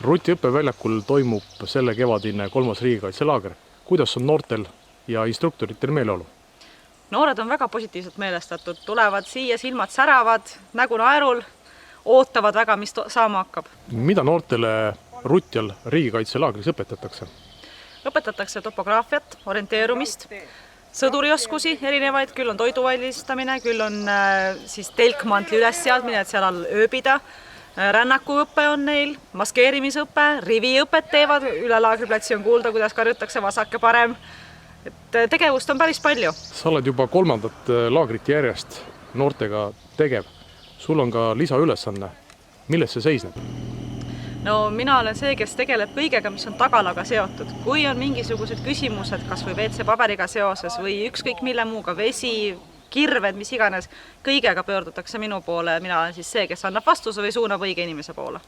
Ruti õppeväljakul toimub selle kevadine 3. riigikaitselaager. Kuidas on noortel ja instruktoritel meeleolu? Noored on väga positiivselt meelestatud, tulevad siia, silmad säravad, nägu naerul, ootavad väga, mis saama hakkab. Mida noortele Rutjal riigikaitselaagris õpetatakse? Õpetatakse topograafiat, orienteerumist, sõdurioskusi erinevaid, küll on toidu valmistamine, küll on telkmantli ülesseadmine, et seal all ööbida. Rännakuõppe on neil, maskeerimisõppe, riviõpet teevad, üle laagriplatsi on kuulda, kuidas karjutakse vasak ja parem. Tegevust on päris palju. Sa oled juba 3. laagrit järjest noortega tegev. Sul on ka lisaülesanne. Milles see seisneb? No mina olen see, kes tegeleb kõigega, mis on tagalaga seotud. Kui on mingisugused küsimused, kas või WC-paberiga seoses või ükskõik mille muuga, vesi, kirved, mis iganes, kõigega pöördutakse minu poole. Mina olen siis see, kes annab vastuse või suunab õige inimese poole.